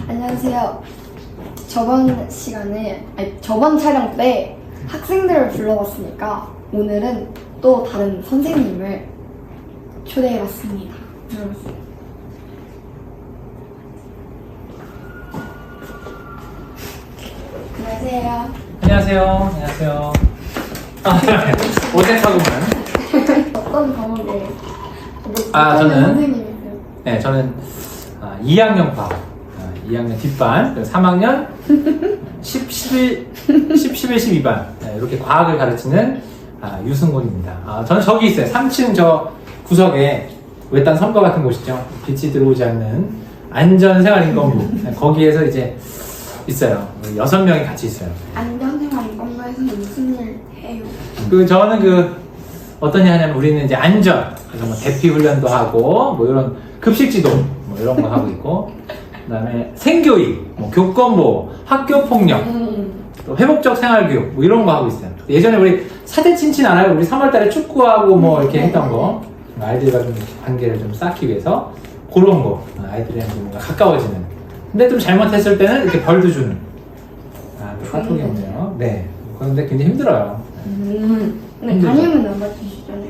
안녕하세요. 저번 촬영 때 학생들을 불러봤으니까 오늘은 또 다른 선생님을 초대해봤습니다. 안녕하세요. 안녕하세요. 어색하구만. 어떤 과목에 저는 선생님이세요? 네, 저는 2학년 과 2학년 뒷반, 3학년 10, 11, 12반 이렇게 과학을 가르치는 유승곤입니다. 저는 저기 있어요. 3층 저 구석에 외딴 선거 같은 곳이죠. 빛이 들어오지 않는 안전생활인건부 거기에서 이제 있어요. 6명이 같이 있어요. 안전생활인건부에서는 무슨 일 해요? 저는 어떤 일 하냐면 우리는 이제 안전, 그래서 뭐 대피 훈련도 하고 뭐 이런 급식지도 뭐 이런 거 하고 있고, 그다음에 생교육, 뭐 교권보호, 학교 폭력, 또 회복적 생활교육 뭐 이런 거 하고 있어요. 예전에 우리 사대 친친 알아요? 우리 3월달에 축구하고 뭐 이렇게 했던 거, 아이들과 좀 관계를 좀 쌓기 위해서 그런 거, 아이들이랑 좀 뭔가 가까워지는. 근데 좀 잘못했을 때는 이렇게 벌도 주는. 카톡이 없네요. 네. 그런데 굉장히 힘들어요. 근데 담임은 안 받으시잖아요.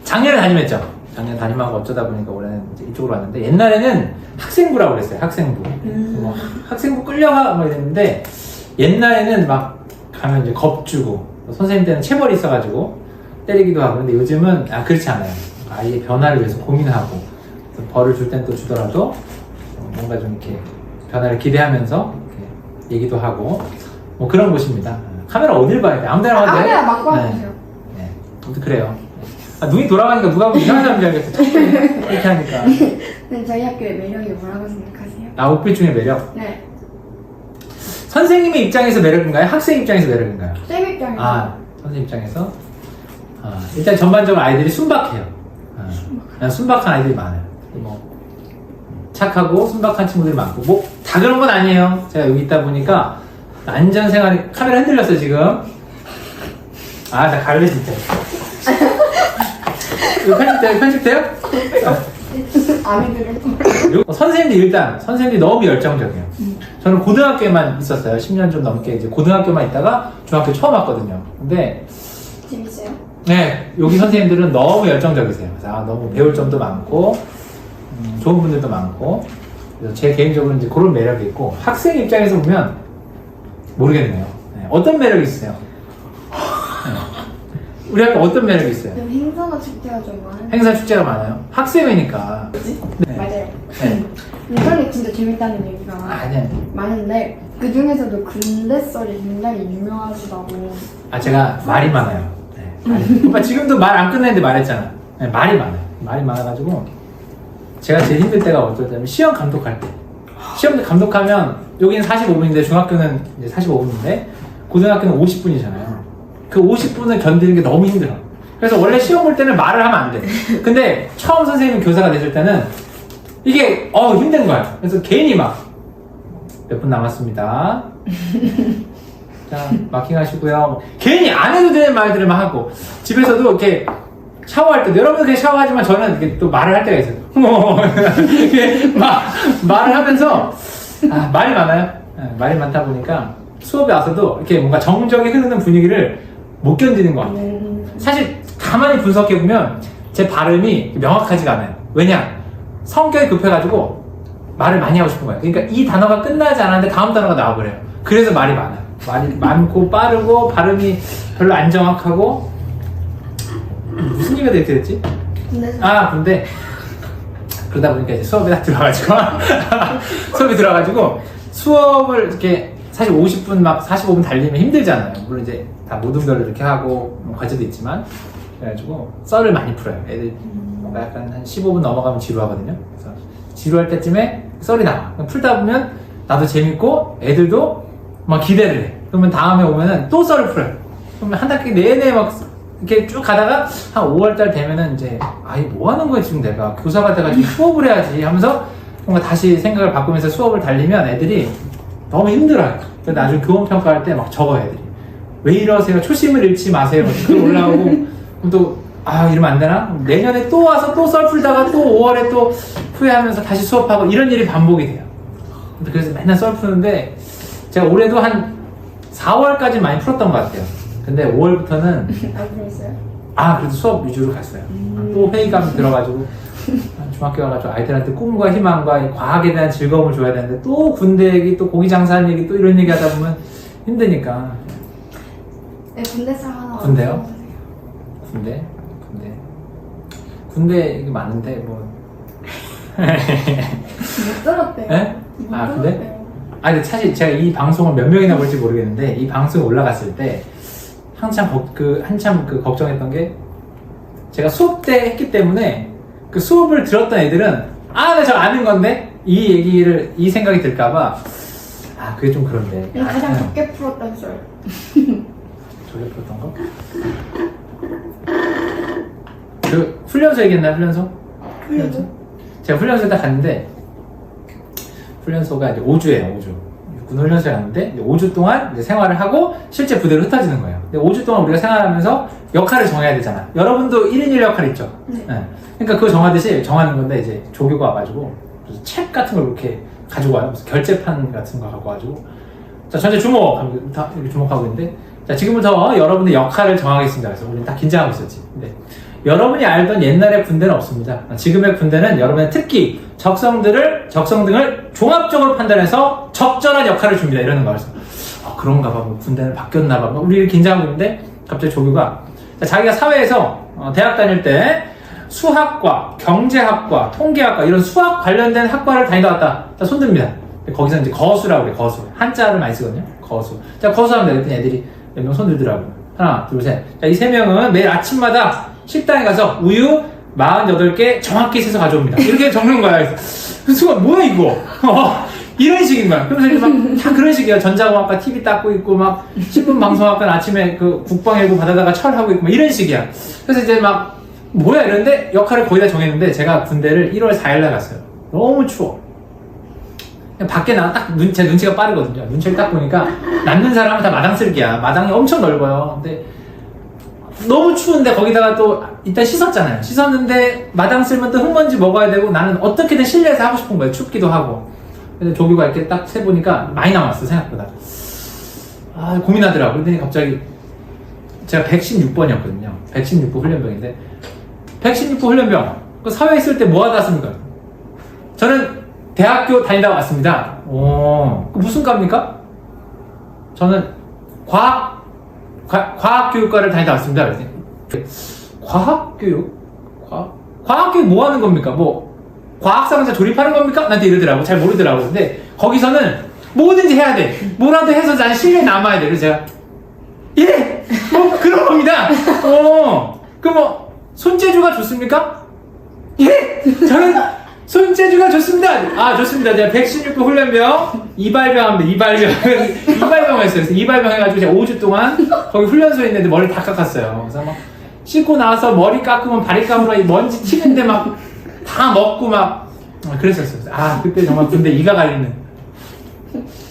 작년에 담임했죠. 작년 담임하고 어쩌다 보니까 올해는 이제 이쪽으로 왔는데, 옛날에는 학생부라고 그랬어요. 학생부. 뭐 학생부 끌려가 뭐 이랬는데, 옛날에는 막 가면 이제 겁주고, 선생님 때는 체벌이 있어가지고 때리기도 하고. 근데 요즘은 그렇지 않아요. 아이의 변화를 위해서 고민하고, 벌을 줄 땐 또 주더라도 뭔가 좀 이렇게 변화를 기대하면서 이렇게 얘기도 하고 뭐 그런 곳입니다. 카메라 어딜 봐야 돼? 아무 데나 봐도 돼? 카메라 막 봐주세요. 네. 아무튼 그래요. 눈이 돌아가니까 누가 보면 이상한 사람인 줄 알겠어. 이렇게 하니까. 네, 저희 학교의 매력이 뭐라고 생각하세요? 옥빛 중에 매력? 네. 선생님의 입장에서 매력인가요? 학생 입장에서 매력인가요? 쌤 입장에서. 선생님 입장에서? 일단 전반적으로 아이들이 순박해요. 그냥 순박한 아이들이 많아요. 뭐 착하고 순박한 친구들이 많고, 뭐 다 그런 건 아니에요. 제가 여기 있다 보니까 안전생활이, 카메라 흔들렸어 지금. 나 갈래 진짜. 이거 편집돼요? 아미들을 선생님들이 너무 열정적이에요. 저는 고등학교에만 있었어요. 10년 좀 넘게 이제 고등학교만 있다가 중학교 처음 왔거든요. 근데 재밌어요? 네, 여기 선생님들은 너무 열정적이세요. 그래서 너무 배울 점도 많고, 좋은 분들도 많고, 그래서 제 개인적으로 이제 그런 매력이 있고, 학생 입장에서 보면 모르겠네요. 네, 어떤 매력이 있어요? 네. 우리 학교 어떤 매력이 있어요? 행사나 축제가 좀 많아요. 행사 축제가 많아요. 학생회니까. 네. 맞아요. 네. 인터넷 진짜 재밌다는 얘기가 네. 많은데 그 중에서도 근대 썰이 굉장히 유명하시다고. 제가 말이 많아요. 네. 오빠 지금도 말 안 끝냈는데 말했잖아. 네, 말이 많아요. 말이 많아가지고 제가 제일 힘들 때가 어떨 때면 시험 감독할 때. 시험 감독하면 여기는 45분인데 중학교는 이제 45분인데 고등학교는 50분이잖아요. 그 50분을 견디는 게 너무 힘들어. 그래서 원래 시험 볼 때는 말을 하면 안 돼. 근데 처음 선생님이 교사가 되실 때는 이게 힘든 거야. 그래서 괜히 막 몇 분 남았습니다. 자, 마킹하시고요. 괜히 안 해도 되는 말들을 막 하고, 집에서도 이렇게 샤워할 때, 여러분도 그냥 샤워하지만 저는 이렇게 또 말을 할 때가 있어요. 이렇게 막 말을 하면서 말이 많아요. 말이 많다 보니까 수업에 와서도 이렇게 뭔가 정적이 흐르는 분위기를 못 견디는 것 같아요. 사실 가만히 분석해보면 제 발음이 명확하지가 않아요. 왜냐? 성격이 급해가지고 말을 많이 하고 싶은 거예요. 그러니까 이 단어가 끝나지 않았는데 다음 단어가 나와버려요. 그래서 말이 많아요. 말이 많고 빠르고 발음이 별로 안 정확하고. 무슨 얘기가 됐지? 근데 그러다 보니까 이제 수업에 딱 들어가가지고 수업을 이렇게 사실 50분 막 45분 달리면 힘들잖아요. 물론 이제 다 모든별로 이렇게 하고 과제도 있지만, 그래가지고 썰을 많이 풀어요. 애들 뭔가 약간 한 15분 넘어가면 지루하거든요. 그래서 지루할 때쯤에 썰이 나와. 풀다 보면 나도 재밌고 애들도 막 기대를 해. 그러면 다음에 오면은 또 썰을 풀어요. 그러면 한 학기 내내 막 이렇게 쭉 가다가 한 5월달 되면은 이제 뭐 하는 거야 지금 내가 교사가 돼가지고 수업을 해야지 하면서 뭔가 다시 생각을 바꾸면서 수업을 달리면 애들이 너무 힘들어요. 그래서 나중에 교원 평가할 때 막 적어요. 애들이 왜 이러세요? 초심을 잃지 마세요. 글 올라오고 그럼 또 이러면 안 되나? 내년에 또 와서 또 썰 풀다가 또 5월에 또 후회하면서 다시 수업하고 이런 일이 반복이 돼요. 그래서 맨날 썰 푸는데 제가 올해도 한 4월까지 많이 풀었던 것 같아요. 근데 5월부터는 안 그랬어요? 그래도 수업 위주로 갔어요. 또 회의감이 들어가지고 중학교 가가지고 아이들한테 꿈과 희망과 과학에 대한 즐거움을 줘야 되는데 또 군대 얘기, 또 고기 장사하는 얘기, 또 이런 얘기 하다 보면 힘드니까. 네, 군대 살 하나. 군대요? 군대 얘기 많은데 뭐. 못 들었대요. 네? 못 근데? 들었대요. 근데 사실 제가 이 방송을 몇 명이나 볼지 모르겠는데 이 방송이 올라갔을 때 한참 걱정했던 게 제가 수업 때 했기 때문에 그 수업을 들었던 애들은 나 저 아는 건데 이 생각이 들까봐 그게 좀 그런데. 가장 적게 풀었다면서요. 적게 풀었던 거? 그 훈련소 얘기했나요? 훈련소? 제가 훈련소에 딱 갔는데 훈련소가 이제 5주예요. 5주. 육군 훈련소에 갔는데 이제 5주 동안 이제 생활을 하고 실제 부대로 흩어지는 거예요. 근데 5주 동안 우리가 생활하면서 역할을 정해야 되잖아. 여러분도 1인 1 역할 있죠? 네. 그러니까 그거 정하는 건데 이제 조교가 와가지고 책 같은 걸 이렇게 가지고 와요. 무슨 결제판 같은 거 갖고 와가지고 자 전체 주목! 하면 다 이렇게 주목하고 있는데 자 지금부터 여러분의 역할을 정하겠습니다. 그래서 우리는 딱 긴장하고 있었지. 근데 여러분이 알던 옛날의 군대는 없습니다. 지금의 군대는 여러분의 특기, 적성 등을 종합적으로 판단해서 적절한 역할을 줍니다. 이러는 거예요. 그래서 그런가 봐. 뭐 군대는 바뀌었나 봐. 우리 긴장하고 있는데 갑자기 조교가 자기가 사회에서 대학 다닐 때 수학과, 경제학과, 통계학과 이런 수학 관련된 학과를 다니다 왔다. 자, 손 듭니다. 거기서 이제 거수라고 그래. 거수. 한자를 많이 쓰거든요. 거수. 자, 거수하면 되겠더니 애들이 몇 명 손 들더라고요. 하나, 둘, 셋. 자, 이 세 명은 매일 아침마다 식당에 가서 우유 48개 정확히 세서 가져옵니다. 이렇게 적는 거야. 그래서 뭐야 이거? 이런 식인 거야. 그래서 이제 막 다 그런 식이야. 전자공학과 TV 닦고 있고 막 신문 방송학과는 아침에 그 국방예고 받아다가 철하고 있고 막 이런 식이야. 그래서 이제 막 뭐야 이러는데 역할을 거의 다 정했는데 제가 군대를 1월 4일날 갔어요. 너무 추워. 그냥 밖에 나가 딱 제 눈치가 빠르거든요. 눈치를 딱 보니까 낳는 사람은 다 마당 쓸기야. 마당이 엄청 넓어요. 근데 너무 추운데 거기다가 또 일단 씻었잖아요. 씻었는데 마당 쓸면 또 흙먼지 먹어야 되고 나는 어떻게든 실내에서 하고 싶은 거예요. 춥기도 하고. 그래서 조교가 이렇게 딱 세보니까 많이 남았어 생각보다. 고민하더라고. 그러더니 갑자기 제가 116번이었거든요. 116부 훈련병인데 116부 훈련병 그 사회에 있을 때 뭐 하다 왔습니까? 저는 대학교 다니다 왔습니다. 무슨 과입니까? 저는 과학교육과를 다니다 왔습니다. 그랬더니 과학교육? 과학교육 뭐 하는 겁니까? 뭐 과학상자 조립하는 겁니까? 나한테 이러더라고. 잘 모르더라고. 근데 거기서는 뭐든지 해야 돼. 뭐라도 해서 난 실내에 남아야 돼. 그래서 제가 뭐 그런 겁니다. 그 뭐 손재주가 좋습니까? 저는 손재주가 좋습니다. 좋습니다. 제가 116부 훈련병 이발병 합니다. 이발병을 했어요. 그래서 이발병 해가지고 제가 5주 동안 거기 훈련소에 있는데 머리 다 깎았어요. 그래서 막 씻고 나와서 머리 깎으면 바리감으로 먼지 튀는데 막 다 먹고 막 그랬었어요. 그때 정말 군대 이가 갈리는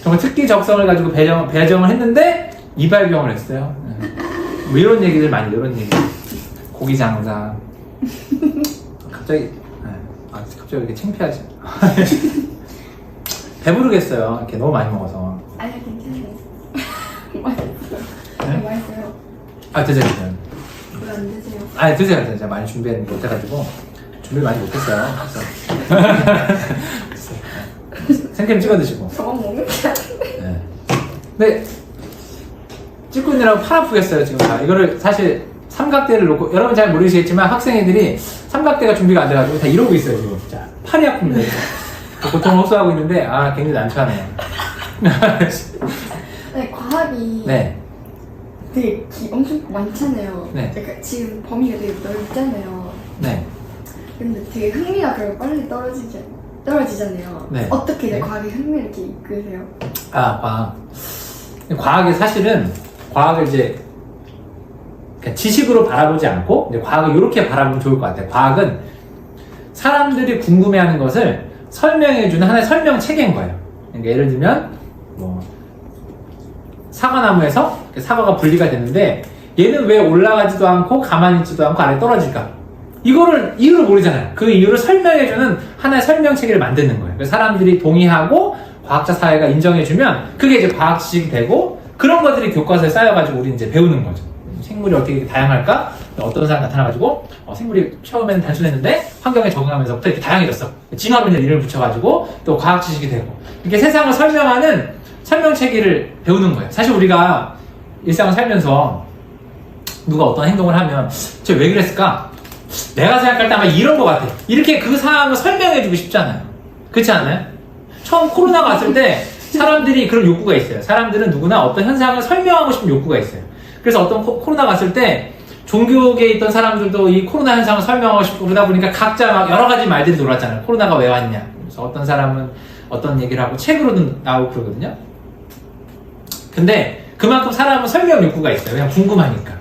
정말 특기 적성을 가지고 배정을 했는데 이발병을 했어요. 뭐 이런 얘기들 많이 이런 얘기. 고기 장사. 갑자기 이렇게 창피하지. 배부르겠어요. 이렇게 너무 많이 먹어서. 아니 괜찮아요. 맛있어요. 네? 맛있어요. 드세요. 왜 안 드세요? 드세요. 제가 많이 준비했는데 못해가지고 준비 많이 못했어요. 그래서 생크림 찍어 드시고. 저거 먹는 게 아닌데. 네. 찍고 있느라고 팔 아프겠어요 지금 다. 이거를 사실 삼각대를 놓고 여러분 잘 모르시겠지만 학생애들이 삼각대가 준비가 안 돼가지고 다 이러고 있어요 지금. 자, 팔이 아픕니다. 고통을 호소하고 있는데 굉장히 난처하네요. 네, 과학이 되게 엄청 많잖아요. 네. 그러니까 지금 범위가 되게 넓잖아요. 네. 근데 되게 흥미가 그렇게 빨리 떨어지잖아요. 네. 어떻게 네. 과학에 흥미를 이렇게 이끄세요? 과학이 사실은 과학을 이제 그냥 지식으로 바라보지 않고 이제 과학을 이렇게 바라보면 좋을 것 같아요. 과학은 사람들이 궁금해하는 것을 설명해주는 하나의 설명 체계인 거예요. 그러니까 예를 들면 뭐 사과나무에서 사과가 분리가 됐는데 얘는 왜 올라가지도 않고 가만히 있지도 않고 아래 떨어질까? 이유를 모르잖아요. 그 이유를 설명해주는 하나의 설명 체계를 만드는 거예요. 그래서 사람들이 동의하고 과학자 사회가 인정해주면 그게 이제 과학 지식이 되고 그런 것들이 교과서에 쌓여가지고 우리 이제 배우는 거죠. 생물이 어떻게 다양할까? 어떤 사람 나타나가지고 생물이 처음에는 단순했는데 환경에 적응하면서부터 이렇게 다양해졌어. 진화론이라는 이름을 붙여가지고 또 과학 지식이 되고 이렇게 세상을 설명하는 설명체계를 배우는 거예요. 사실 우리가 일상을 살면서 누가 어떤 행동을 하면 저 왜 그랬을까? 내가 생각할 때 아마 이런 거 같아. 이렇게 그 상황을 설명해주고 싶잖아요. 그렇지 않아요? 처음 코로나가 왔을 때 사람들이 그런 욕구가 있어요. 사람들은 누구나 어떤 현상을 설명하고 싶은 욕구가 있어요. 그래서 어떤 코로나가 왔을 때 종교계에 있던 사람들도 이 코로나 현상을 설명하고 싶고 그러다 보니까 각자 막 여러 가지 말들이 돌았잖아요. 코로나가 왜 왔냐. 그래서 어떤 사람은 어떤 얘기를 하고 책으로도 나오고 그러거든요. 근데 그만큼 사람은 설명 욕구가 있어요. 그냥 궁금하니까.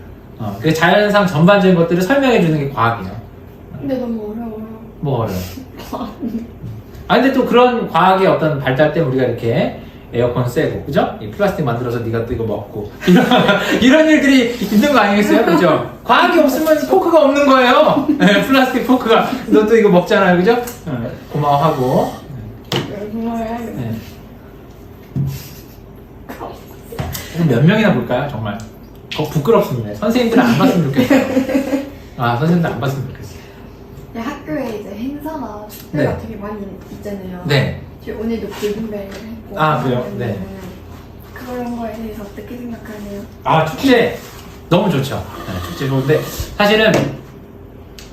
그 자연상 전반적인 것들을 설명해 주는 게 과학이에요. 근데 너무 어려워요. 뭐 어려워? 근데 또 그런 과학의 어떤 발달 때문에 우리가 이렇게 에어컨 쐬고, 그죠? 이 플라스틱 만들어서 네가 또 이거 먹고 이런 일들이 있는 거 아니겠어요? 그죠? 과학이 없으면 포크가 없는 거예요. 네, 플라스틱 포크가 너 또 이거 먹잖아요, 그죠? 고마워하고. 정말 네. 몇 명이나 볼까요, 정말? 부끄럽습니다. 선생님들은 안 봤으면 좋겠어요. 선생님들 안 봤으면 좋겠어요. 네, 학교에 이제 행사나 축제가 네. 되게 많이 있잖아요. 네. 지금 오늘도 골든벨을 했고. 그래요? 네. 그런 거에 대해서 어떻게 생각하세요? 축제 너무 좋죠. 네, 축제 좋은데 사실은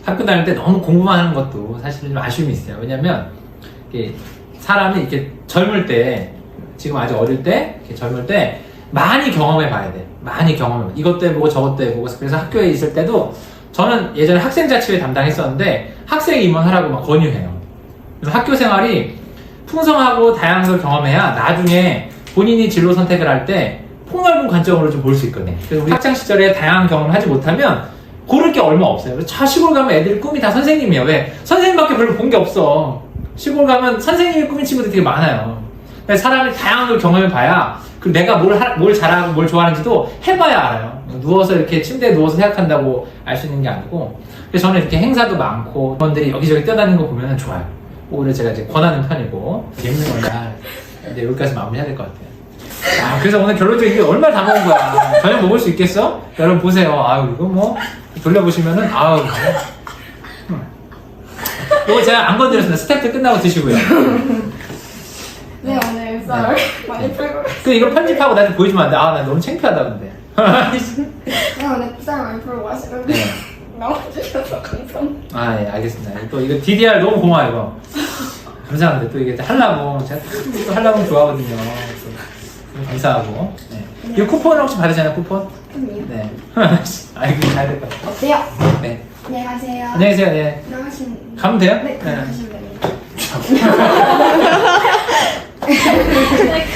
학교 다닐 때 너무 공부만 하는 것도 사실은 좀 아쉬움이 있어요. 왜냐면 이게 사람이 이렇게 젊을 때 지금 아주 어릴 때 이렇게 젊을 때 많이 경험해 봐야 돼. 많이 경험해. 이것도 해보고 저것도 해보고. 그래서 학교에 있을 때도 저는 예전에 학생자치회 담당했었는데 학생 임원하라고 막 권유해요. 그래서 학교 생활이 풍성하고 다양한 걸 경험해야 나중에 본인이 진로 선택을 할 때 폭넓은 관점으로 좀 볼 수 있거든요. 그래서 우리 학창 시절에 다양한 경험을 하지 못하면 고를 게 얼마 없어요. 그래서 시골 가면 애들이 꿈이 다 선생님이에요. 왜? 선생님밖에 별로 본 게 없어. 시골 가면 선생님이 꿈인 친구들이 되게 많아요. 그래서 사람이 다양한 걸 경험해 봐야 그리고 내가 뭘 잘하고 뭘 좋아하는지도 해봐야 알아요. 누워서 이렇게 침대에 누워서 생각한다고 알 수 있는 게 아니고. 그래서 저는 이렇게 행사도 많고 직원들이 여기저기 뛰어다니는 거 보면 좋아요. 오히려 제가 이제 권하는 편이고 재밌는 거냐 이제 여기까지 마무리해야 될 것 같아요. 그래서 오늘 결론적으로 이게 얼마나 다 먹은 거야. 저녁 먹을 수 있겠어? 여러분 보세요. 이거 뭐 돌려보시면은 이거 제가 안 건드렸습니다. 스텝들 끝나고 드시고요. 네, 오늘 썰 많이 풀고. 이거 편집하고 나한테 보여주면 안 돼. 나 너무 창피하다 근데. 네, 오늘 썰 많이 풀고 가시는데 네. 나와주셔서 감사합니다. 예, 알겠습니다. 또 이거 DDR 너무 고마워요, 이거. 감사합니다. 또 이게 하려고, 제가 또 하려고 좋아하거든요. 그래서 감사하고. 네. 이거 쿠폰 혹시 받으시나요, 쿠폰? 아니요. 네. 이거 가야 될 것 같아요. 어때요? 네. 안녕히 가세요. 안녕히 계세요, 네. 들어가시면. 가면 돼요? 네, 들어가시면 됩니다. 네.